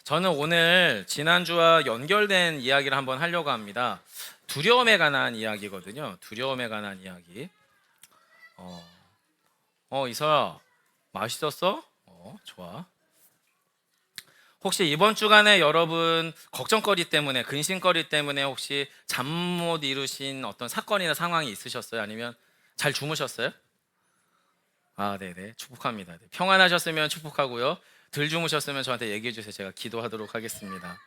저는 오늘 지난주와 연결된 이야기를 한번 하려고 합니다. 두려움에 관한 이야기거든요. 두려움에 관한 이야기. 이서야, 맛있었어? 좋아. 혹시 이번 주간에 여러분 걱정거리 때문에, 근심거리 때문에 혹시 잠 못 이루신 어떤 사건이나 상황이 있으셨어요? 아니면 잘 주무셨어요? 아, 네네. 축복합니다. 네. 평안하셨으면 축복하고요. 덜 주무셨으면 저한테 얘기해 주세요. 제가 기도하도록 하겠습니다.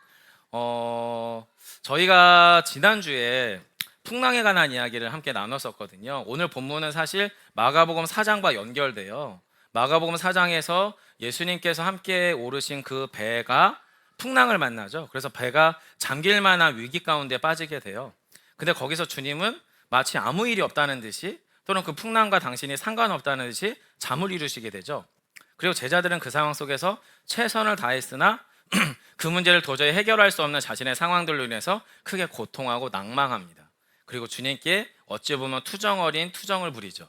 저희가 지난주에 풍랑에 관한 이야기를 함께 나눴었거든요. 오늘 본문은 사실 마가복음 4장과 연결돼요. 마가복음 4장에서 예수님께서 함께 오르신 그 배가 풍랑을 만나죠. 그래서 배가 잠길 만한 위기 가운데 빠지게 돼요. 근데 거기서 주님은 마치 아무 일이 없다는 듯이 또는 그 풍랑과 당신이 상관없다는 듯이 잠을 이루시게 되죠. 그리고 제자들은 그 상황 속에서 최선을 다했으나 그 문제를 도저히 해결할 수 없는 자신의 상황들로 인해서 크게 고통하고 낭망합니다. 그리고 주님께 어찌 보면 투정 어린 투정을 부리죠.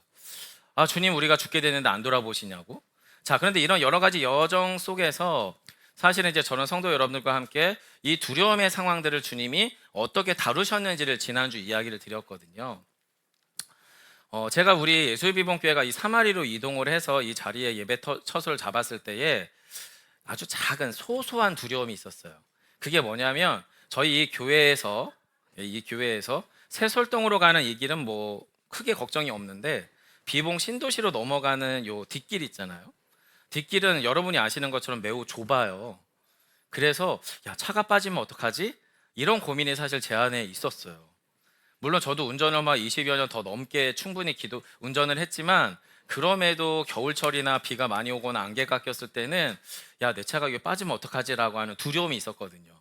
아, 주님, 우리가 죽게 되는데 안 돌아보시냐고. 자, 그런데 이런 여러 가지 여정 속에서 사실은 이제 저는 성도 여러분들과 함께 이 두려움의 상황들을 주님이 어떻게 다루셨는지를 지난주 이야기를 드렸거든요. 제가 우리 예수비봉교회가 이 사마리로 이동을 해서 이 자리에 예배 처소를 잡았을 때에 아주 작은 소소한 두려움이 있었어요. 그게 뭐냐면 저희 이 교회에서 새솔동으로 가는 이 길은 뭐 크게 걱정이 없는데 비봉 신도시로 넘어가는 요 뒷길 있잖아요. 뒷길은 여러분이 아시는 것처럼 매우 좁아요. 그래서 야, 차가 빠지면 어떡하지? 이런 고민이 사실 제 안에 있었어요. 물론 저도 운전을 막 20여 년 더 넘게 충분히 운전을 했지만 그럼에도 겨울철이나 비가 많이 오거나 안개가 꼈을 때는 야, 내 차가 이게 빠지면 어떡하지라고 하는 두려움이 있었거든요.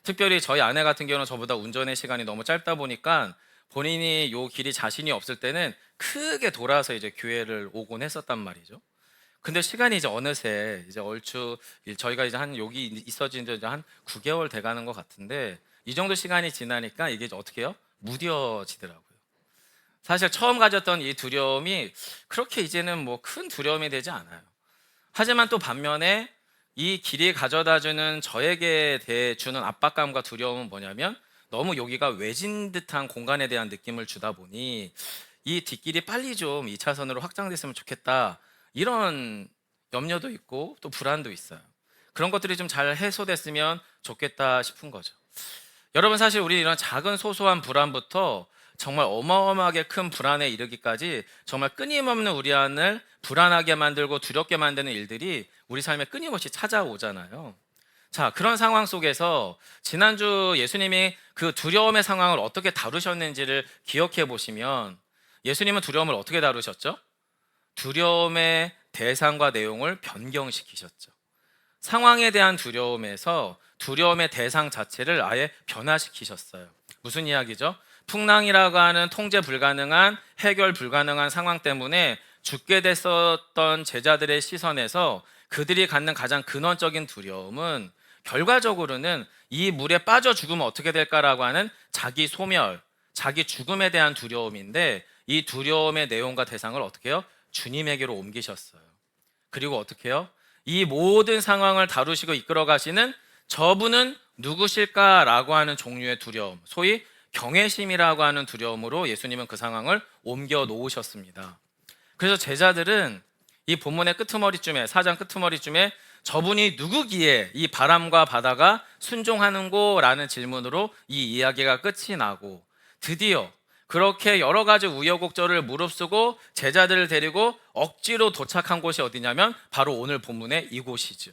특별히 저희 아내 같은 경우는 저보다 운전의 시간이 너무 짧다 보니까 본인이 요 길이 자신이 없을 때는 크게 돌아서 이제 교회를 오곤 했었단 말이죠. 근데 시간이 이제 어느새 이제 얼추 저희가 이제 한 여기 있어진 지 한 9개월 돼가는 것 같은데 이 정도 시간이 지나니까 이게 이제 어떻게 해요? 무뎌지더라고요. 사실 처음 가졌던 이 두려움이 그렇게 이제는 뭐 큰 두려움이 되지 않아요. 하지만 또 반면에 이 길이 가져다주는 저에게 주는 압박감과 두려움은 뭐냐면 너무 여기가 외진 듯한 공간에 대한 느낌을 주다 보니 이 뒷길이 빨리 좀 2차선으로 확장됐으면 좋겠다, 이런 염려도 있고 또 불안도 있어요. 그런 것들이 좀 잘 해소됐으면 좋겠다 싶은 거죠. 여러분, 사실 우리 이런 작은 소소한 불안부터 정말 어마어마하게 큰 불안에 이르기까지 정말 끊임없는 우리 안을 불안하게 만들고 두렵게 만드는 일들이 우리 삶에 끊임없이 찾아오잖아요. 자, 그런 상황 속에서 지난주 예수님이 그 두려움의 상황을 어떻게 다루셨는지를 기억해 보시면 예수님은 두려움을 어떻게 다루셨죠? 두려움의 대상과 내용을 변경시키셨죠. 상황에 대한 두려움에서 두려움의 대상 자체를 아예 변화시키셨어요. 무슨 이야기죠? 풍랑이라고 하는 통제 불가능한, 해결 불가능한 상황 때문에 죽게 됐었던 제자들의 시선에서 그들이 갖는 가장 근원적인 두려움은 결과적으로는 이 물에 빠져 죽으면 어떻게 될까라고 하는 자기 소멸, 자기 죽음에 대한 두려움인데, 이 두려움의 내용과 대상을 어떻게 해요? 주님에게로 옮기셨어요. 그리고 어떻게 해요? 이 모든 상황을 다루시고 이끌어 가시는 저분은 누구실까라고 하는 종류의 두려움, 소위 경외심이라고 하는 두려움으로 예수님은 그 상황을 옮겨 놓으셨습니다. 그래서 제자들은 이 본문의 끄트머리쯤에, 4장 끄트머리쯤에 저분이 누구기에 이 바람과 바다가 순종하는고? 라는 질문으로 이 이야기가 끝이 나고, 드디어 그렇게 여러 가지 우여곡절을 무릅쓰고 제자들을 데리고 억지로 도착한 곳이 어디냐면 바로 오늘 본문의 이곳이죠.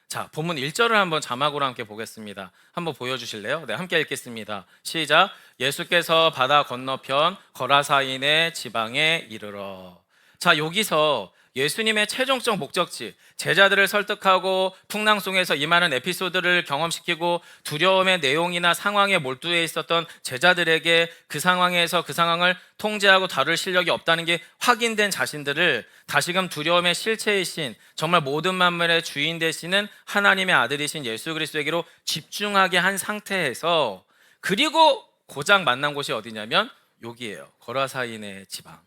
자, 본문 1절을 한번 자막으로 함께 보겠습니다. 한번 보여주실래요? 네, 함께 읽겠습니다. 시작. 예수께서 바다 건너편 거라사인의 지방에 이르러. 자, 여기서 예수님의 최종적 목적지, 제자들을 설득하고 풍랑 속에서 이 많은 에피소드를 경험시키고 두려움의 내용이나 상황에 몰두해 있었던 제자들에게 그 상황에서 그 상황을 통제하고 다룰 실력이 없다는 게 확인된 자신들을 다시금 두려움의 실체이신, 정말 모든 만물의 주인 되시는 하나님의 아들이신 예수 그리스도에게로 집중하게 한 상태에서, 그리고 고작 만난 곳이 어디냐면 여기예요. 거라사인의 지방.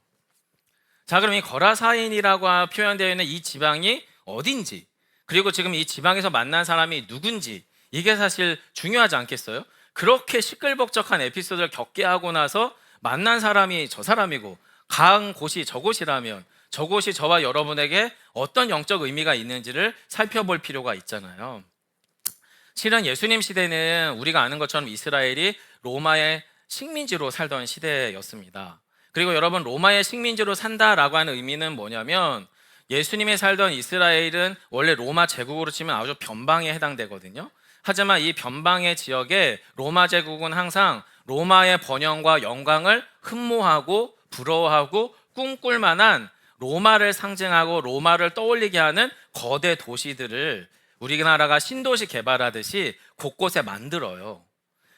자, 그럼 이 거라사인이라고 표현되어 있는 이 지방이 어딘지, 그리고 지금 이 지방에서 만난 사람이 누군지 이게 사실 중요하지 않겠어요? 그렇게 시끌벅적한 에피소드를 겪게 하고 나서 만난 사람이 저 사람이고 간 곳이 저곳이라면 저곳이 저와 여러분에게 어떤 영적 의미가 있는지를 살펴볼 필요가 있잖아요. 실은 예수님 시대는 우리가 아는 것처럼 이스라엘이 로마의 식민지로 살던 시대였습니다. 그리고 여러분, 로마의 식민지로 산다라고 하는 의미는 뭐냐면 예수님이 살던 이스라엘은 원래 로마 제국으로 치면 아주 변방에 해당되거든요. 하지만 이 변방의 지역에 로마 제국은 항상 로마의 번영과 영광을 흠모하고 부러워하고 꿈꿀 만한 로마를 상징하고 로마를 떠올리게 하는 거대 도시들을 우리나라가 신도시 개발하듯이 곳곳에 만들어요.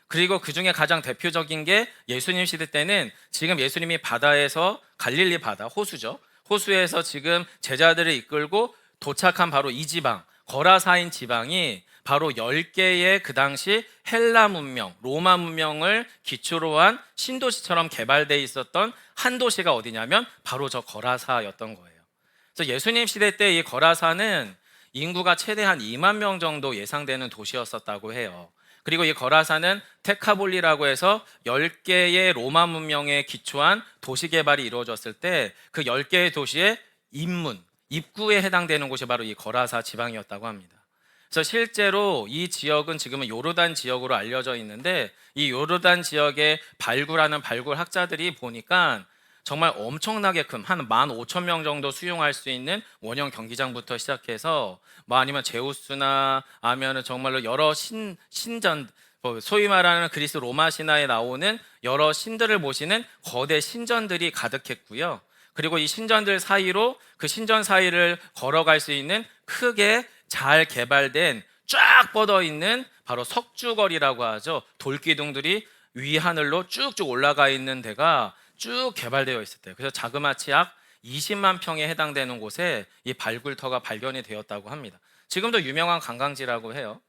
그리고 그 중에 가장 대표적인 게 예수님 시대 때는 지금 예수님이 바다에서 갈릴리 바다, 호수죠. 호수에서 지금 제자들을 이끌고 도착한 바로 이 지방, 거라사인 지방이 바로 10개의 그 당시 헬라 문명, 로마 문명을 기초로 한 신도시처럼 개발되어 있었던 한 도시가 어디냐면 바로 저 거라사였던 거예요. 그래서 예수님 시대 때 이 거라사는 인구가 최대 한 2만 명 정도 예상되는 도시였었다고 해요. 그리고 이 거라사는 테카볼리라고 해서 10개의 로마 문명에 기초한 도시 개발이 이루어졌을 때 그 10개의 도시의 입구에 해당되는 곳이 바로 이 거라사 지방이었다고 합니다. 그래서 실제로 이 지역은 지금은 요르단 지역으로 알려져 있는데 이 요르단 지역에 발굴하는 발굴 학자들이 보니까 정말 엄청나게 큰 한 15,000명 정도 수용할 수 있는 원형 경기장부터 시작해서 뭐 아니면 제우스나 아니면 정말로 여러 신전, 소위 말하는 그리스 로마 신화에 나오는 여러 신들을 모시는 거대 신전들이 가득했고요. 그리고 이 신전들 사이로 그 신전 사이를 걸어갈 수 있는 크게 잘 개발된 쫙 뻗어 있는 바로 석주거리라고 하죠. 돌기둥들이 위하늘로 쭉쭉 올라가 있는 데가 쭉 개발되어 있었대요. 그래서 자그마치 약 20만 평에 해당되는 곳에 이 발굴터가 발견이 되었다고 합니다. 지금도 유명한 관광지라고 해요.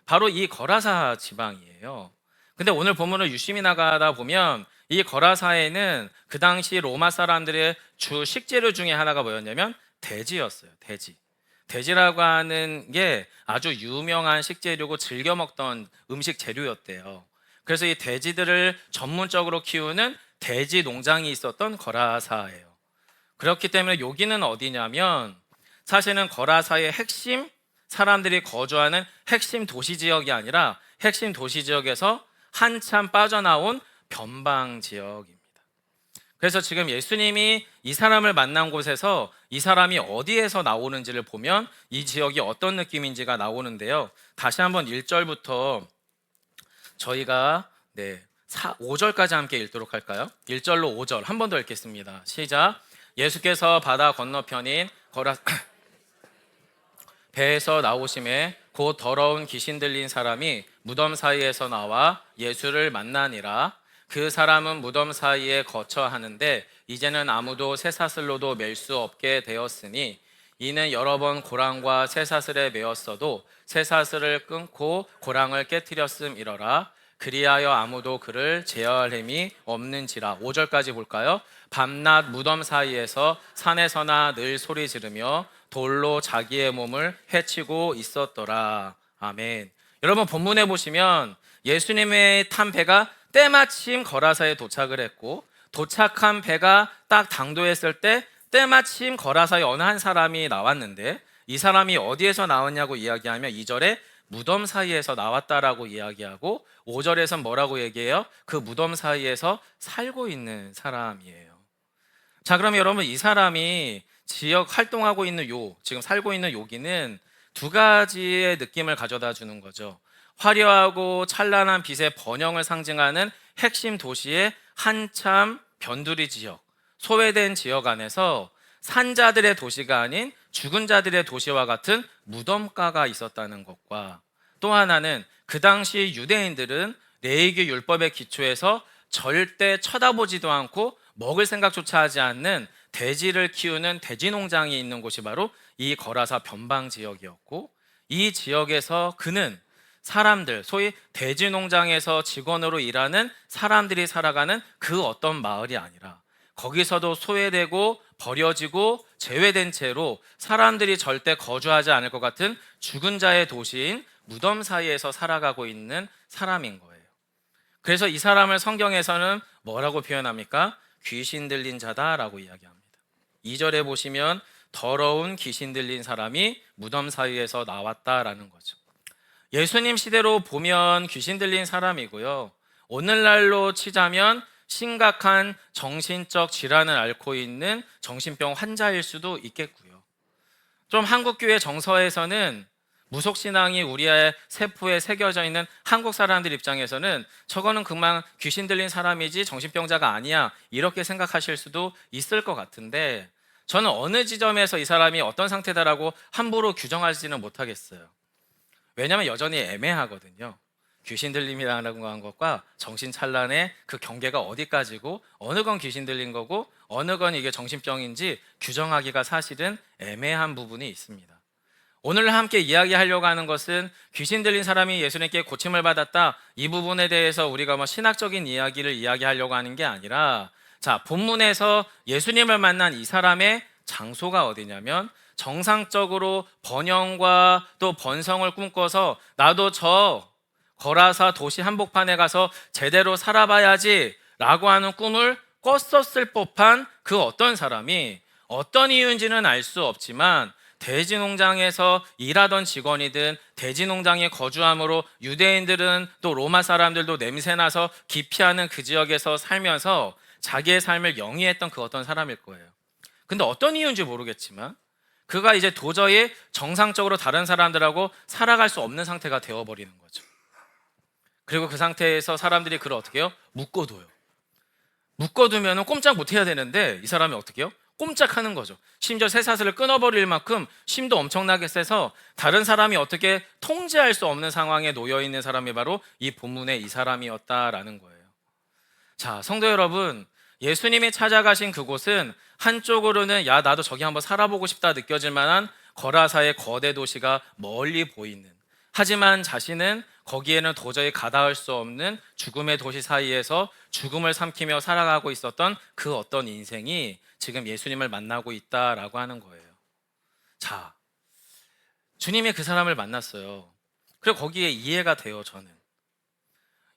바로 이 거라사 지방이에요. 근데 오늘 본문을 유심히 나가다 보면 이 거라사에는 그 당시 로마 사람들의 주 식재료 중에 하나가 뭐였냐면 돼지였어요. 돼지라고 하는 게 아주 유명한 식재료고 즐겨 먹던 음식 재료였대요. 그래서 이 돼지들을 전문적으로 키우는 돼지 농장이 있었던 거라사예요. 그렇기 때문에 여기는 어디냐면 사실은 거라사의 핵심 사람들이 거주하는 핵심 도시 지역이 아니라 핵심 도시 지역에서 한참 빠져나온 변방 지역입니다. 그래서 지금 예수님이 이 사람을 만난 곳에서 이 사람이 어디에서 나오는지를 보면 이 지역이 어떤 느낌인지가 나오는데요. 다시 한번 1절부터 저희가 5절까지 함께 읽도록 할까요? 1절로 5절 한 번 더 읽겠습니다. 시작. 예수께서 바다 건너편인 배에서 나오심에 곧 더러운 귀신 들린 사람이 무덤 사이에서 나와 예수를 만나니라. 그 사람은 무덤 사이에 거처 하는데 이제는 아무도 쇠사슬로도 맬 수 없게 되었으니 이는 여러 번 고랑과 쇠사슬에 매었어도 쇠사슬을 끊고 고랑을 깨뜨렸음이러라. 그리하여 아무도 그를 제어할 힘이 없는지라. 5절까지 볼까요? 밤낮 무덤 사이에서 산에서나 늘 소리 지르며 돌로 자기의 몸을 해치고 있었더라. 아멘. 여러분 본문에 보시면 예수님의 탄 배가 때마침 거라사에 도착을 했고 도착한 배가 딱 당도했을 때 때마침 거라사에 어느 한 사람이 나왔는데 이 사람이 어디에서 나왔냐고 이야기하면 2절에 무덤 사이에서 나왔다라고 이야기하고 5절에선 뭐라고 얘기해요? 그 무덤 사이에서 살고 있는 사람이에요. 자, 그러면 여러분 이 사람이 지역 활동하고 있는 지금 살고 있는 여기는 두 가지의 느낌을 가져다 주는 거죠. 화려하고 찬란한 빛의 번영을 상징하는 핵심 도시의 한참 변두리 지역, 소외된 지역 안에서 산자들의 도시가 아닌 죽은 자들의 도시와 같은 무덤가가 있었다는 것과 또 하나는 그 당시 유대인들은 레위기 율법의 기초에서 절대 쳐다보지도 않고 먹을 생각조차 하지 않는 돼지를 키우는 돼지 농장이 있는 곳이 바로 이 거라사 변방 지역이었고 이 지역에서 그는 사람들, 소위 돼지 농장에서 직원으로 일하는 사람들이 살아가는 그 어떤 마을이 아니라 거기서도 소외되고 버려지고 제외된 채로 사람들이 절대 거주하지 않을 것 같은 죽은 자의 도시인 무덤 사이에서 살아가고 있는 사람인 거예요. 그래서 이 사람을 성경에서는 뭐라고 표현합니까? 귀신 들린 자다라고 이야기합니다. 2절에 보시면 더러운 귀신 들린 사람이 무덤 사이에서 나왔다라는 거죠. 예수님 시대로 보면 귀신 들린 사람이고요. 오늘날로 치자면 심각한 정신적 질환을 앓고 있는 정신병 환자일 수도 있겠고요. 좀 한국교회 정서에서는 무속신앙이 우리의 세포에 새겨져 있는 한국 사람들 입장에서는 저거는 그만 귀신 들린 사람이지 정신병자가 아니야 이렇게 생각하실 수도 있을 것 같은데, 저는 어느 지점에서 이 사람이 어떤 상태다라고 함부로 규정하지는 못하겠어요. 왜냐하면 여전히 애매하거든요. 귀신 들림이라는 것과 정신찬란의 그 경계가 어디까지고 어느 건 귀신 들린 거고 어느 건 이게 정신병인지 규정하기가 사실은 애매한 부분이 있습니다. 오늘 함께 이야기하려고 하는 것은 귀신 들린 사람이 예수님께 고침을 받았다, 이 부분에 대해서 우리가 신학적인 이야기를 이야기하려고 하는 게 아니라, 자, 본문에서 예수님을 만난 이 사람의 장소가 어디냐면 정상적으로 번영과 또 번성을 꿈꿔서 나도 저 거라사 도시 한복판에 가서 제대로 살아봐야지 라고 하는 꿈을 꿨었을 법한 그 어떤 사람이 어떤 이유인지는 알 수 없지만 돼지 농장에서 일하던 직원이든 돼지 농장에 거주함으로 유대인들은 또 로마 사람들도 냄새나서 기피하는 그 지역에서 살면서 자기의 삶을 영위했던 그 어떤 사람일 거예요. 근데 어떤 이유인지 모르겠지만 그가 이제 도저히 정상적으로 다른 사람들하고 살아갈 수 없는 상태가 되어버리는 거죠. 그리고 그 상태에서 사람들이 그를 어떻게 해요? 묶어둬요. 묶어두면 꼼짝 못해야 되는데 이 사람이 어떻게 해요? 꼼짝하는 거죠. 심지어 쇠사슬을 끊어버릴 만큼 힘도 엄청나게 세서 다른 사람이 어떻게 통제할 수 없는 상황에 놓여있는 사람이 바로 이 본문의 이 사람이었다라는 거예요. 자, 성도 여러분, 예수님이 찾아가신 그곳은 한쪽으로는 야 나도 저기 한번 살아보고 싶다 느껴질 만한 거라사의 거대 도시가 멀리 보이는, 하지만 자신은 거기에는 도저히 가닿을 수 없는 죽음의 도시 사이에서 죽음을 삼키며 살아가고 있었던 그 어떤 인생이 지금 예수님을 만나고 있다라고 하는 거예요. 자, 주님이 그 사람을 만났어요. 그리고 거기에 이해가 돼요, 저는.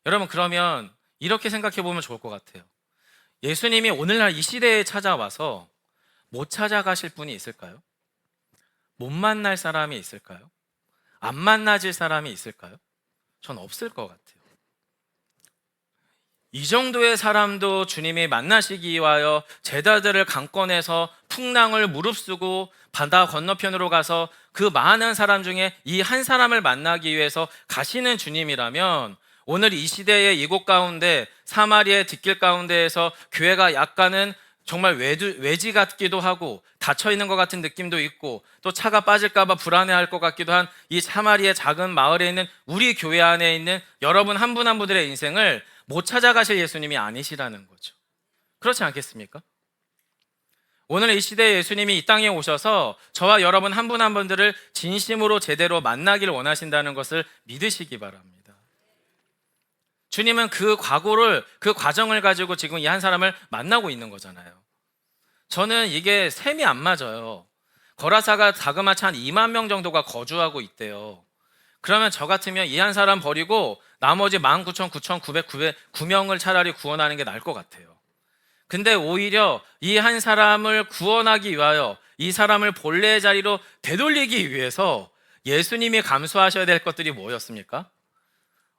여러분, 그러면 이렇게 생각해 보면 좋을 것 같아요. 예수님이 오늘날 이 시대에 찾아와서 못 찾아가실 분이 있을까요? 못 만날 사람이 있을까요? 안 만나질 사람이 있을까요? 전 없을 것 같아요. 이 정도의 사람도 주님이 만나시기 위하여 제자들을 강권해서 풍랑을 무릅쓰고 바다 건너편으로 가서 그 많은 사람 중에 이 한 사람을 만나기 위해서 가시는 주님이라면, 오늘 이 시대의 이곳 가운데 사마리아의 뒷길 가운데에서 교회가 약간은 정말 외지 같기도 하고 닫혀있는 것 같은 느낌도 있고 또 차가 빠질까 봐 불안해할 것 같기도 한 이 사마리아 작은 마을에 있는 우리 교회 안에 있는 여러분 한 분 한 분들의 인생을 못 찾아가실 예수님이 아니시라는 거죠. 그렇지 않겠습니까? 오늘 이 시대에 예수님이 이 땅에 오셔서 저와 여러분 한 분 한 분들을 진심으로 제대로 만나기를 원하신다는 것을 믿으시기 바랍니다. 주님은 그 과정을 가지고 지금 이 한 사람을 만나고 있는 거잖아요. 저는 이게 셈이 안 맞아요. 거라사가 자그마치 한 2만 명 정도가 거주하고 있대요. 그러면 저 같으면 이 한 사람 버리고 나머지 19,909명을 차라리 구원하는 게 나을 것 같아요. 근데 오히려 이 한 사람을 구원하기 위하여 이 사람을 본래의 자리로 되돌리기 위해서 예수님이 감수하셔야 될 것들이 뭐였습니까?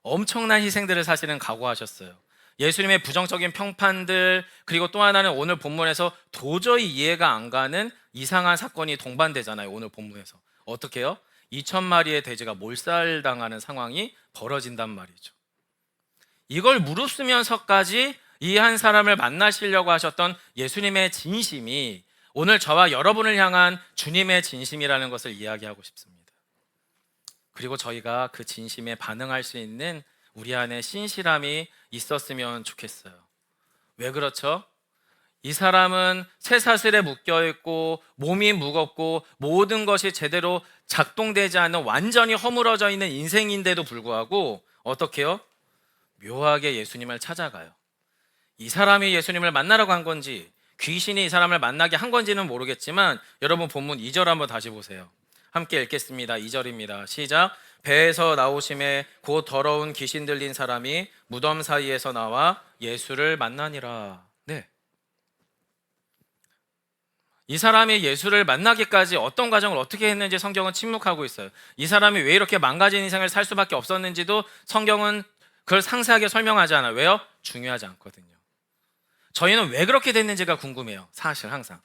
엄청난 희생들을 사실은 각오하셨어요. 예수님의 부정적인 평판들, 그리고 또 하나는 오늘 본문에서 도저히 이해가 안 가는 이상한 사건이 동반되잖아요. 오늘 본문에서 어떻게 해요? 2,000마리의 돼지가 몰살당하는 상황이 벌어진단 말이죠. 이걸 무릅쓰면서까지 이 한 사람을 만나시려고 하셨던 예수님의 진심이 오늘 저와 여러분을 향한 주님의 진심이라는 것을 이야기하고 싶습니다. 그리고 저희가 그 진심에 반응할 수 있는 우리 안에 신실함이 있었으면 좋겠어요. 왜 그렇죠? 이 사람은 쇠사슬에 묶여있고 몸이 무겁고 모든 것이 제대로 작동되지 않는 완전히 허물어져 있는 인생인데도 불구하고 어떻게 해요? 묘하게 예수님을 찾아가요. 이 사람이 예수님을 만나러 간 건지 귀신이 이 사람을 만나게 한 건지는 모르겠지만 여러분 본문 2절 한번 다시 보세요. 함께 읽겠습니다. 2절입니다. 시작. 배에서 나오심에 곧 더러운 귀신 들린 사람이 무덤 사이에서 나와 예수를 만나니라. 네. 이 사람이 예수를 만나기까지 어떤 과정을 어떻게 했는지 성경은 침묵하고 있어요. 이 사람이 왜 이렇게 망가진 인생을 살 수밖에 없었는지도 성경은 그걸 상세하게 설명하지 않아요. 왜요? 중요하지 않거든요. 저희는 왜 그렇게 됐는지가 궁금해요. 사실 항상.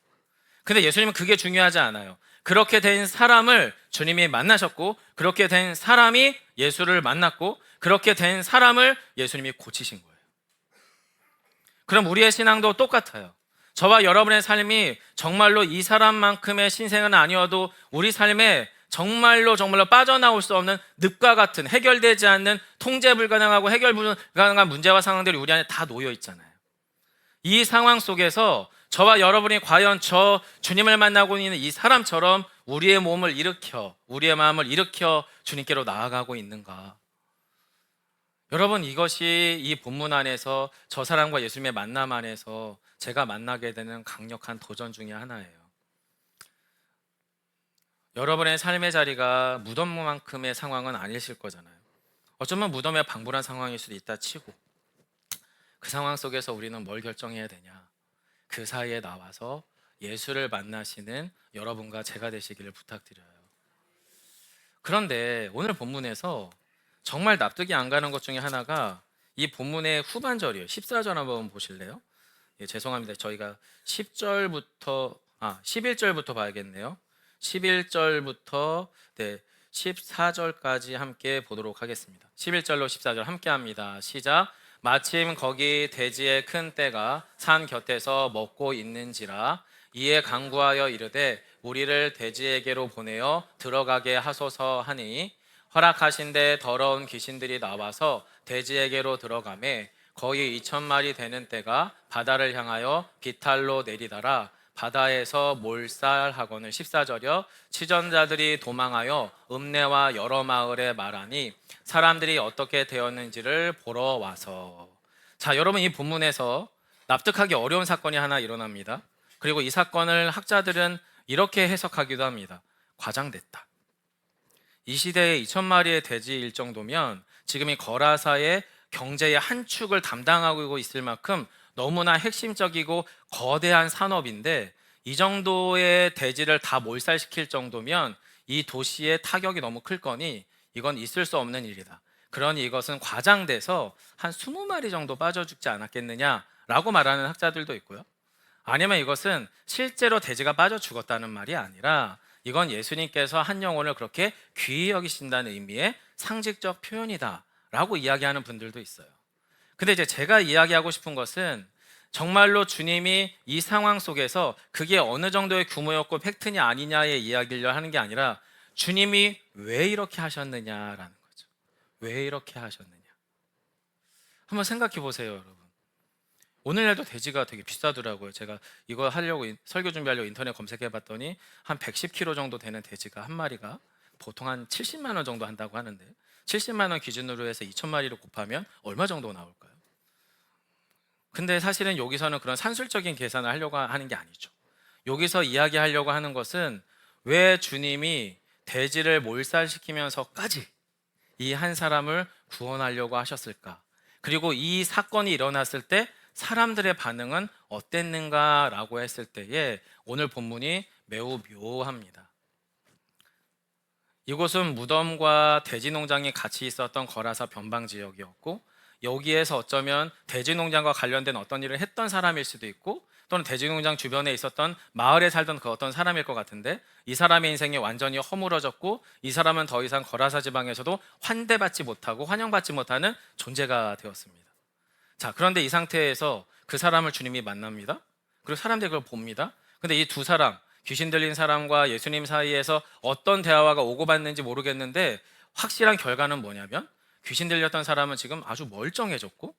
근데 예수님은 그게 중요하지 않아요. 그렇게 된 사람을 주님이 만나셨고, 그렇게 된 사람이 예수를 만났고, 그렇게 된 사람을 예수님이 고치신 거예요. 그럼 우리의 신앙도 똑같아요. 저와 여러분의 삶이 정말로 이 사람만큼의 신생은 아니어도 우리 삶에 정말로 빠져나올 수 없는 늪과 같은, 해결되지 않는, 통제 불가능하고 해결 불가능한 문제와 상황들이 우리 안에 다 놓여 있잖아요. 이 상황 속에서 저와 여러분이 과연 저 주님을 만나고 있는 이 사람처럼 우리의 몸을 일으켜, 우리의 마음을 일으켜 주님께로 나아가고 있는가? 여러분, 이것이 이 본문 안에서 저 사람과 예수님의 만남 안에서 제가 만나게 되는 강력한 도전 중에 하나예요. 여러분의 삶의 자리가 무덤만큼의 상황은 아니실 거잖아요. 어쩌면 무덤에 방불한 상황일 수도 있다 치고, 그 상황 속에서 우리는 뭘 결정해야 되냐? 그 사이에 나와서 예수를 만나시는 여러분과 제가 되시기를 부탁드려요. 그런데 오늘 본문에서 정말 납득이 안 가는 것 중에 하나가 이 본문의 후반절이에요. 14절 한번 보실래요? 예, 죄송합니다. 저희가 11절부터 봐야겠네요. 11절부터 14절까지 함께 보도록 하겠습니다. 11절로 14절 함께 합니다. 시작. 마침 거기 돼지의 큰 떼가 산 곁에서 먹고 있는지라 이에 간구하여 이르되 우리를 돼지에게로 보내어 들어가게 하소서 하니 허락하신데 더러운 귀신들이 나와서 돼지에게로 들어가매 거의 2,000마리 되는 떼가 바다를 향하여 비탈로 내리다라 바다에서 몰살하거늘 14절이요 치전자들이 도망하여 읍내와 여러 마을에 말하니 사람들이 어떻게 되었는지를 보러 와서. 자, 여러분, 이 본문에서 납득하기 어려운 사건이 하나 일어납니다. 그리고 이 사건을 학자들은 이렇게 해석하기도 합니다. 과장됐다. 이 시대에 2,000마리의 돼지일 정도면 지금 이 거라사의 경제의 한 축을 담당하고 있을 만큼 너무나 핵심적이고 거대한 산업인데 이 정도의 돼지를 다 몰살시킬 정도면 이 도시의 타격이 너무 클 거니 이건 있을 수 없는 일이다. 그러니 이것은 과장돼서 한 20마리 정도 빠져 죽지 않았겠느냐라고 말하는 학자들도 있고요. 아니면 이것은 실제로 돼지가 빠져 죽었다는 말이 아니라 이건 예수님께서 한 영혼을 그렇게 귀히 여기신다는 의미의 상징적 표현이다라고 이야기하는 분들도 있어요. 근데 이제 제가 이야기하고 싶은 것은 정말로 주님이 이 상황 속에서 그게 어느 정도의 규모였고 팩트냐 아니냐의 이야기를 하는 게 아니라 주님이 왜 이렇게 하셨느냐라는 거죠. 왜 이렇게 하셨느냐. 한번 생각해 보세요, 여러분. 오늘날도 돼지가 되게 비싸더라고요. 제가 이거 하려고 설교 준비하려고 인터넷 검색해 봤더니 한 110kg 정도 되는 돼지가 한 마리가 보통 한 70만 원 정도 한다고 하는데 70만 원 기준으로 해서 2,000마리를 곱하면 얼마 정도 나올까요? 근데 사실은 여기서는 그런 산술적인 계산을 하려고 하는 게 아니죠. 여기서 이야기하려고 하는 것은 왜 주님이 돼지를 몰살시키면서까지 이 한 사람을 구원하려고 하셨을까? 그리고 이 사건이 일어났을 때 사람들의 반응은 어땠는가라고 했을 때에 오늘 본문이 매우 묘합니다. 이곳은 무덤과 돼지 농장이 같이 있었던 거라사 변방 지역이었고 여기에서 어쩌면 돼지 농장과 관련된 어떤 일을 했던 사람일 수도 있고 또는 돼지 농장 주변에 있었던 마을에 살던 그 어떤 사람일 것 같은데 이 사람의 인생이 완전히 허물어졌고 이 사람은 더 이상 거라사 지방에서도 환대받지 못하고 환영받지 못하는 존재가 되었습니다. 자, 그런데 이 상태에서 그 사람을 주님이 만납니다. 그리고 사람들이 그걸 봅니다. 근데 이 두 사람, 귀신 들린 사람과 예수님 사이에서 어떤 대화가 오고받는지 모르겠는데 확실한 결과는 뭐냐면 귀신 들렸던 사람은 지금 아주 멀쩡해졌고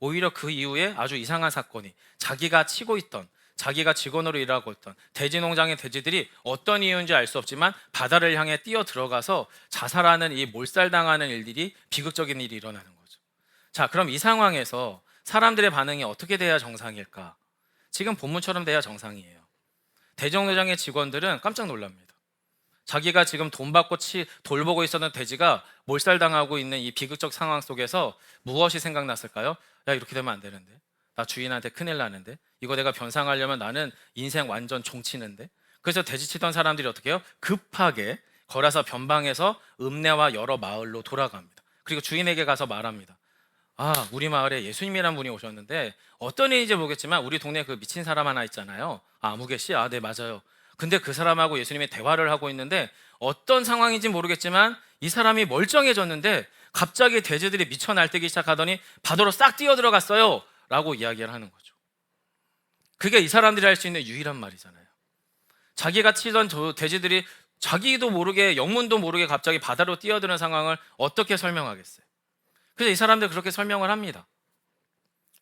오히려 그 이후에 아주 이상한 사건이 자기가 치고 있던 자기가 직원으로 일하고 있던 돼지 농장의 돼지들이 어떤 이유인지 알 수 없지만 바다를 향해 뛰어 들어가서 자살하는 이 몰살당하는 일들이 비극적인 일이 일어나는 거죠. 자, 그럼 이 상황에서 사람들의 반응이 어떻게 돼야 정상일까? 지금 본문처럼 돼야 정상이에요. 대정도장의 직원들은 깜짝 놀랍니다. 자기가 지금 돈 받고 돌보고 있었던 돼지가 몰살당하고 있는 이 비극적 상황 속에서 무엇이 생각났을까요? 야, 이렇게 되면 안 되는데. 나 주인한테 큰일 나는데. 이거 내가 변상하려면 나는 인생 완전 종치는데. 그래서 돼지치던 사람들이 어떻게 해요? 급하게 걸어서 변방에서 읍내와 여러 마을로 돌아갑니다. 그리고 주인에게 가서 말합니다. 아, 우리 마을에 예수님이란 분이 오셨는데 어떤 일인지 모르겠지만 우리 동네에 그 미친 사람 하나 있잖아요. 아, 아무개 씨? 아, 네, 맞아요. 근데 그 사람하고 예수님이 대화를 하고 있는데 어떤 상황인지 모르겠지만 이 사람이 멀쩡해졌는데 갑자기 돼지들이 미쳐 날뛰기 시작하더니 바다로 싹 뛰어들어갔어요 라고 이야기를 하는 거죠. 그게 이 사람들이 할 수 있는 유일한 말이잖아요. 자기가 치던 저 돼지들이 자기도 모르게 영문도 모르게 갑자기 바다로 뛰어드는 상황을 어떻게 설명하겠어요? 그래서 이 사람들 그렇게 설명을 합니다.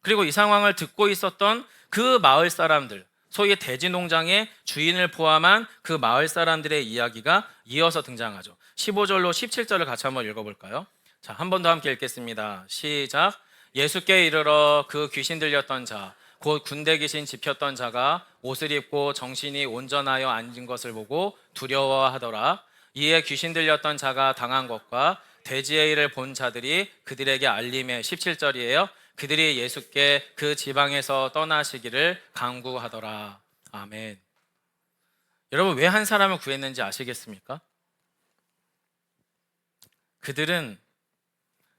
그리고 이 상황을 듣고 있었던 그 마을 사람들, 소위 돼지 농장의 주인을 포함한 그 마을 사람들의 이야기가 이어서 등장하죠. 15절로 17절을 같이 한번 읽어볼까요? 자, 한 번 더 함께 읽겠습니다. 시작. 예수께 이르러 그 귀신 들렸던 자, 곧 군대 귀신 집혔던 자가 옷을 입고 정신이 온전하여 앉은 것을 보고 두려워하더라. 이에 귀신 들렸던 자가 당한 것과 돼지의 일을 본 자들이 그들에게 알림해 17절이에요. 그들이 예수께 그 지방에서 떠나시기를 간구하더라. 아멘. 여러분, 왜 한 사람을 구했는지 아시겠습니까? 그들은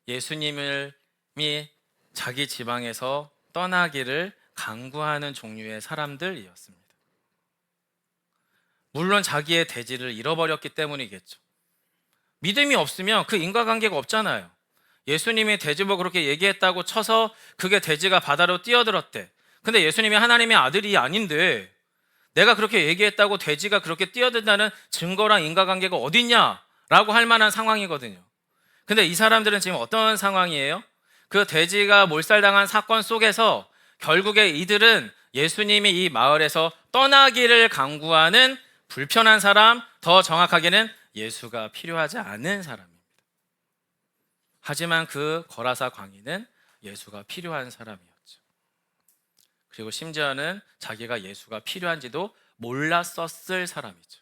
예수님이 자기 지방에서 떠나기를 간구하는 종류의 사람들이었습니다. 물론 자기의 돼지를 잃어버렸기 때문이겠죠. 믿음이 없으면 그 인과관계가 없잖아요. 예수님이 돼지 보고 그렇게 얘기했다고 쳐서 그게 돼지가 바다로 뛰어들었대. 근데 예수님이 하나님의 아들이 아닌데 내가 그렇게 얘기했다고 돼지가 그렇게 뛰어든다는 증거랑 인과관계가 어딨냐라고 할 만한 상황이거든요. 근데 이 사람들은 지금 어떤 상황이에요? 그 돼지가 몰살당한 사건 속에서 결국에 이들은 예수님이 이 마을에서 떠나기를 간구하는 불편한 사람, 더 정확하게는 예수가 필요하지 않은 사람입니다. 하지만 그 거라사 광인은 예수가 필요한 사람이었죠. 그리고 심지어는 자기가 예수가 필요한지도 몰랐었을 사람이죠.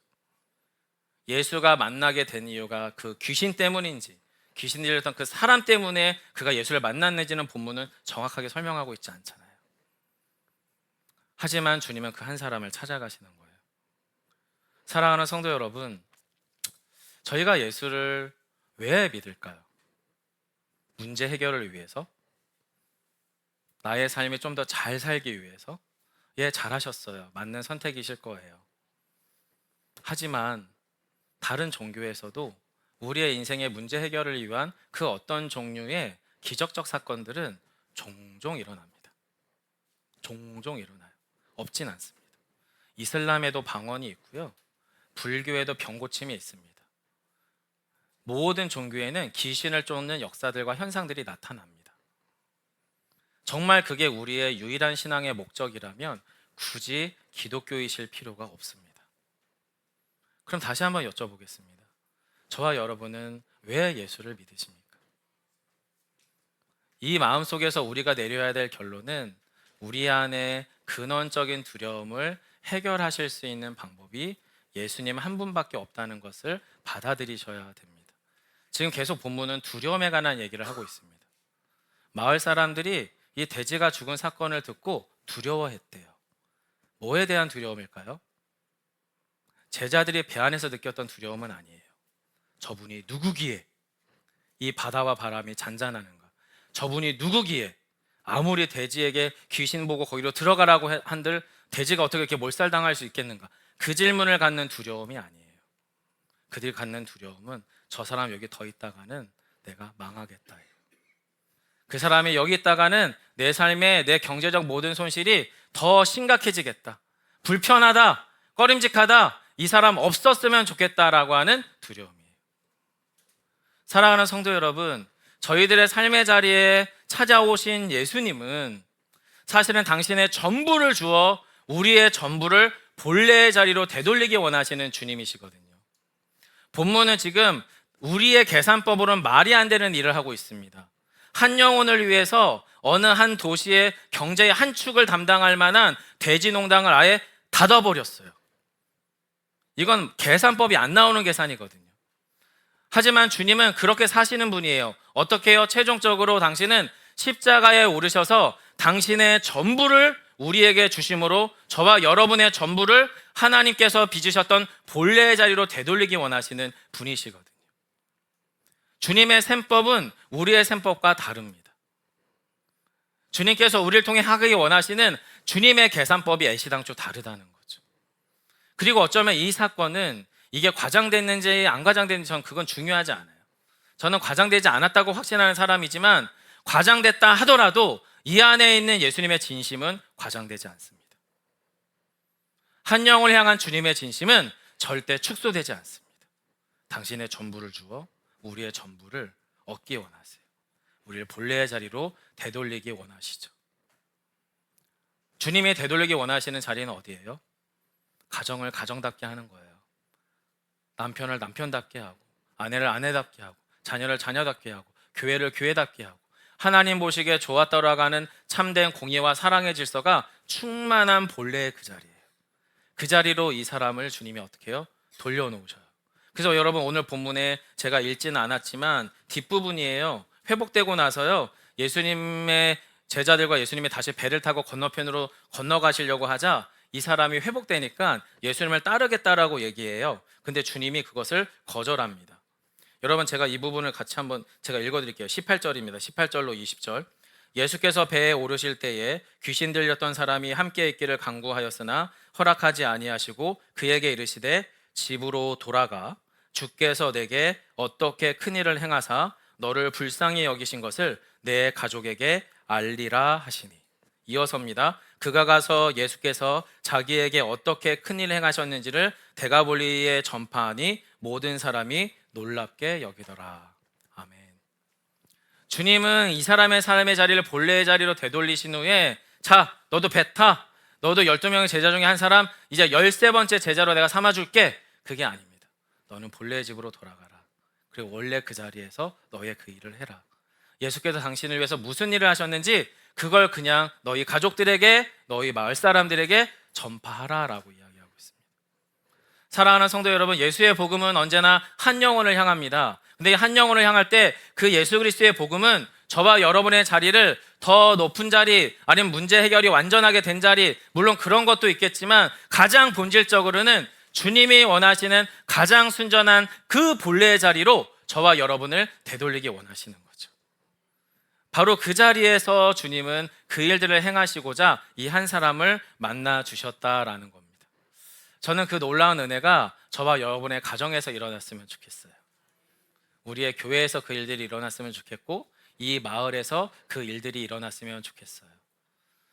예수가 만나게 된 이유가 그 귀신 때문인지 귀신 들렸던 그 사람 때문에 그가 예수를 만났는지는 본문은 정확하게 설명하고 있지 않잖아요. 하지만 주님은 그 한 사람을 찾아가시는 거예요. 사랑하는 성도 여러분, 저희가 예수를 왜 믿을까요? 문제 해결을 위해서? 나의 삶이 좀 더 잘 살기 위해서? 예, 잘하셨어요. 맞는 선택이실 거예요. 하지만 다른 종교에서도 우리의 인생의 문제 해결을 위한 그 어떤 종류의 기적적 사건들은 종종 일어납니다. 종종 일어나요. 없진 않습니다. 이슬람에도 방언이 있고요. 불교에도 병고침이 있습니다. 모든 종교에는 귀신을 쫓는 역사들과 현상들이 나타납니다. 정말 그게 우리의 유일한 신앙의 목적이라면 굳이 기독교이실 필요가 없습니다. 그럼 다시 한번 여쭤보겠습니다. 저와 여러분은 왜 예수를 믿으십니까? 이 마음속에서 우리가 내려야 될 결론은 우리 안에 근원적인 두려움을 해결하실 수 있는 방법이 예수님 한 분밖에 없다는 것을 받아들이셔야 됩니다. 지금 계속 본문은 두려움에 관한 얘기를 하고 있습니다. 마을 사람들이 이 돼지가 죽은 사건을 듣고 두려워했대요. 뭐에 대한 두려움일까요? 제자들이 배 안에서 느꼈던 두려움은 아니에요. 저분이 누구기에 이 바다와 바람이 잔잔하는가? 저분이 누구기에 아무리 돼지에게 귀신 보고 거기로 들어가라고 한들 돼지가 어떻게 이렇게 몰살당할 수 있겠는가? 그 질문을 갖는 두려움이 아니에요. 그들이 갖는 두려움은 저 사람 여기 더 있다가는 내가 망하겠다. 그 사람이 여기 있다가는 내 삶에 내 경제적 모든 손실이 더 심각해지겠다. 불편하다. 꺼림직하다. 이 사람 없었으면 좋겠다라고 하는 두려움이에요. 사랑하는 성도 여러분, 저희들의 삶의 자리에 찾아오신 예수님은 사실은 당신의 전부를 주어 우리의 전부를 본래의 자리로 되돌리기 원하시는 주님이시거든요. 본문은 지금 우리의 계산법으로는 말이 안 되는 일을 하고 있습니다. 한 영혼을 위해서 어느 한 도시의 경제의 한 축을 담당할 만한 돼지 농장을 아예 닫아버렸어요. 이건 계산법이 안 나오는 계산이거든요. 하지만 주님은 그렇게 사시는 분이에요. 어떻게 해요? 최종적으로 당신은 십자가에 오르셔서 당신의 전부를 우리에게 주심으로 저와 여러분의 전부를 하나님께서 빚으셨던 본래의 자리로 되돌리기 원하시는 분이시거든요. 주님의 셈법은 우리의 셈법과 다릅니다. 주님께서 우리를 통해 하기 원하시는 주님의 계산법이 애시당초 다르다는 거죠. 그리고 어쩌면 이 사건은 이게 과장됐는지 안 과장됐는지 저는 그건 중요하지 않아요. 저는 과장되지 않았다고 확신하는 사람이지만 과장됐다 하더라도 이 안에 있는 예수님의 진심은 과장되지 않습니다. 한 영을 향한 주님의 진심은 절대 축소되지 않습니다. 당신의 전부를 주어 우리의 전부를 얻기 원하세요. 우리를 본래의 자리로 되돌리기 원하시죠. 주님이 되돌리기 원하시는 자리는 어디예요? 가정을 가정답게 하는 거예요. 남편을 남편답게 하고, 아내를 아내답게 하고, 자녀를 자녀답게 하고, 교회를 교회답게 하고, 하나님 보시기에 좋아 따라가는 참된 공의와 사랑의 질서가 충만한 본래의 그 자리예요. 그 자리로 이 사람을 주님이 어떻게 해요? 돌려놓으셔요. 그래서 여러분 오늘 본문에 제가 읽지는 않았지만 뒷부분이에요. 회복되고 나서요, 예수님의 제자들과 예수님이 다시 배를 타고 건너편으로 건너가시려고 하자 이 사람이 회복되니까 예수님을 따르겠다라고 얘기해요. 근데 주님이 그것을 거절합니다. 여러분 제가 이 부분을 같이 한번 제가 읽어드릴게요. 18절입니다. 18절로 20절. 예수께서 배에 오르실 때에 귀신 들렸던 사람이 함께 있기를 간구하였으나 허락하지 아니하시고 그에게 이르시되 집으로 돌아가 주께서 내게 어떻게 큰 일을 행하사 너를 불쌍히 여기신 것을 내 가족에게 알리라 하시니. 이어서입니다. 그가 가서 예수께서 자기에게 어떻게 큰 일을 행하셨는지를 데가볼리에 전파하니 모든 사람이 놀랍게 여기더라. 아멘. 주님은 이 사람의 삶의 자리를 본래의 자리로 되돌리신 후에 자, 너도 배 타. 너도 12명의 제자 중에 한 사람 이제 13번째 제자로 내가 삼아줄게. 그게 아닙니다. 너는 본래의 집으로 돌아가라. 그리고 원래 그 자리에서 너의 그 일을 해라. 예수께서 당신을 위해서 무슨 일을 하셨는지 그걸 그냥 너희 가족들에게, 너희 마을 사람들에게 전파하라라고 이야기하고 있습니다. 사랑하는 성도 여러분, 예수의 복음은 언제나 한 영혼을 향합니다. 근데 이 한 영혼을 향할 때 그 예수 그리스도의 복음은 저와 여러분의 자리를 더 높은 자리, 아니면 문제 해결이 완전하게 된 자리, 물론 그런 것도 있겠지만 가장 본질적으로는 주님이 원하시는 가장 순전한 그 본래의 자리로 저와 여러분을 되돌리기 원하시는 거죠. 바로 그 자리에서 주님은 그 일들을 행하시고자 이 한 사람을 만나 주셨다라는 겁니다. 저는 그 놀라운 은혜가 저와 여러분의 가정에서 일어났으면 좋겠어요. 우리의 교회에서 그 일들이 일어났으면 좋겠고 이 마을에서 그 일들이 일어났으면 좋겠어요.